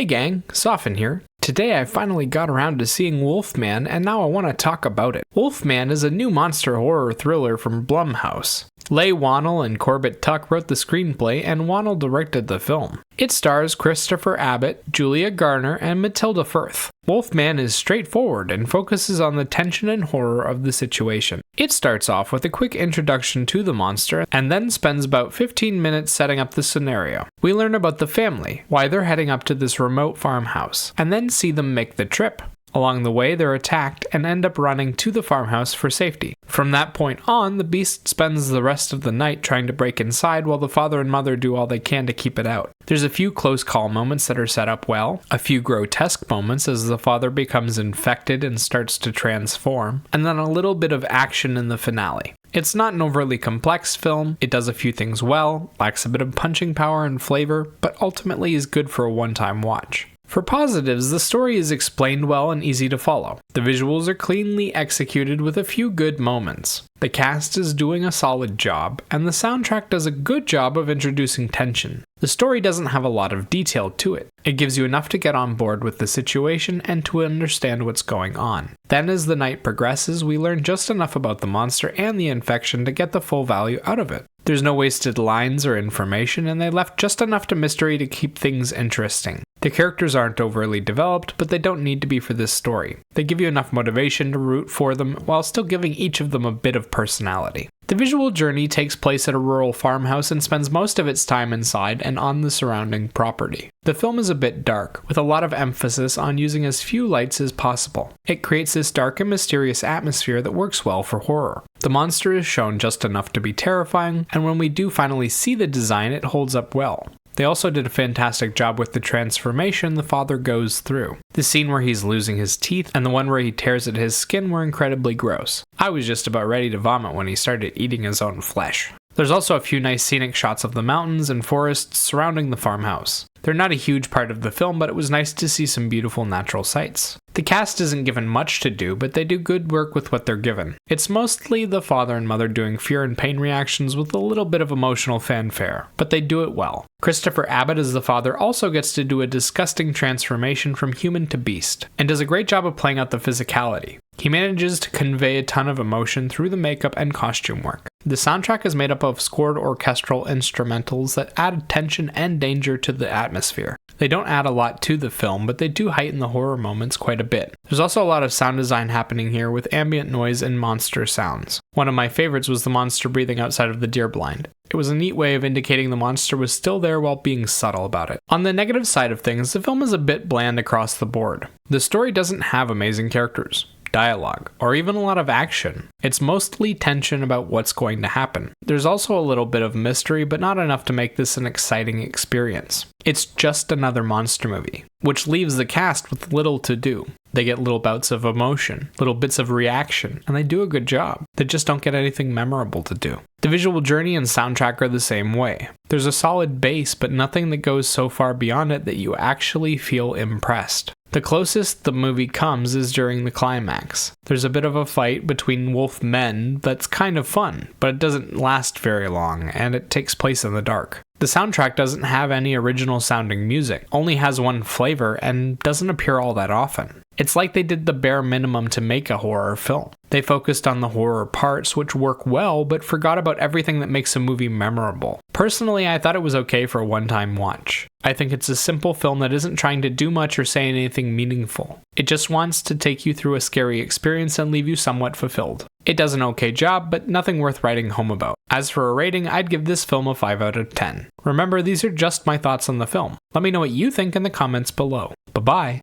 Hey gang, Soften here. Today I finally got around to seeing Wolfman, and now I want to talk about it. Wolfman is a new monster horror thriller from Blumhouse. Leigh Whannell and Corbett Tuck wrote the screenplay, and Whannell directed the film. It stars Christopher Abbott, Julia Garner, and Matilda Firth. Wolfman is straightforward and focuses on the tension and horror of the situation. It starts off with a quick introduction to the monster, and then spends about 15 minutes setting up the scenario. We learn about the family, why they're heading up to this remote farmhouse, and then see them make the trip. Along the way, they're attacked and end up running to the farmhouse for safety. From that point on, the beast spends the rest of the night trying to break inside while the father and mother do all they can to keep it out. There's a few close call moments that are set up well, a few grotesque moments as the father becomes infected and starts to transform, and then a little bit of action in the finale. It's not an overly complex film, it does a few things well, lacks a bit of punching power and flavor, but ultimately is good for a one-time watch. For positives, the story is explained well and easy to follow. The visuals are cleanly executed with a few good moments. The cast is doing a solid job, and the soundtrack does a good job of introducing tension. The story doesn't have a lot of detail to it. It gives you enough to get on board with the situation and to understand what's going on. Then as the night progresses, we learn just enough about the monster and the infection to get the full value out of it. There's no wasted lines or information, and they left just enough to mystery to keep things interesting. The characters aren't overly developed, but they don't need to be for this story. They give you enough motivation to root for them, while still giving each of them a bit of personality. The visual journey takes place at a rural farmhouse and spends most of its time inside and on the surrounding property. The film is a bit dark, with a lot of emphasis on using as few lights as possible. It creates this dark and mysterious atmosphere that works well for horror. The monster is shown just enough to be terrifying, and when we do finally see the design, it holds up well. They also did a fantastic job with the transformation the father goes through. The scene where he's losing his teeth and the one where he tears at his skin were incredibly gross. I was just about ready to vomit when he started eating his own flesh. There's also a few nice scenic shots of the mountains and forests surrounding the farmhouse. They're not a huge part of the film, but it was nice to see some beautiful natural sights. The cast isn't given much to do, but they do good work with what they're given. It's mostly the father and mother doing fear and pain reactions with a little bit of emotional fanfare, but they do it well. Christopher Abbott as the father also gets to do a disgusting transformation from human to beast, and does a great job of playing out the physicality. He manages to convey a ton of emotion through the makeup and costume work. The soundtrack is made up of scored orchestral instrumentals that add tension and danger to the atmosphere. They don't add a lot to the film, but they do heighten the horror moments quite a bit. There's also a lot of sound design happening here with ambient noise and monster sounds. One of my favorites was the monster breathing outside of the deer blind. It was a neat way of indicating the monster was still there while being subtle about it. On the negative side of things, the film is a bit bland across the board. The story doesn't have amazing characters, dialogue, or even a lot of action. It's mostly tension about what's going to happen. There's also a little bit of mystery, but not enough to make this an exciting experience. It's just another monster movie, which leaves the cast with little to do. They get little bouts of emotion, little bits of reaction, and they do a good job. They just don't get anything memorable to do. The visual journey and soundtrack are the same way. There's a solid base, but nothing that goes so far beyond it that you actually feel impressed. The closest the movie comes is during the climax. There's a bit of a fight between wolf men that's kind of fun, but it doesn't last very long, and it takes place in the dark. The soundtrack doesn't have any original sounding music, only has one flavor, and doesn't appear all that often. It's like they did the bare minimum to make a horror film. They focused on the horror parts, which work well, but forgot about everything that makes a movie memorable. Personally, I thought it was okay for a one-time watch. I think it's a simple film that isn't trying to do much or say anything meaningful. It just wants to take you through a scary experience and leave you somewhat fulfilled. It does an okay job, but nothing worth writing home about. As for a rating, I'd give this film a 5 out of 10. Remember, these are just my thoughts on the film. Let me know what you think in the comments below. Bye-bye.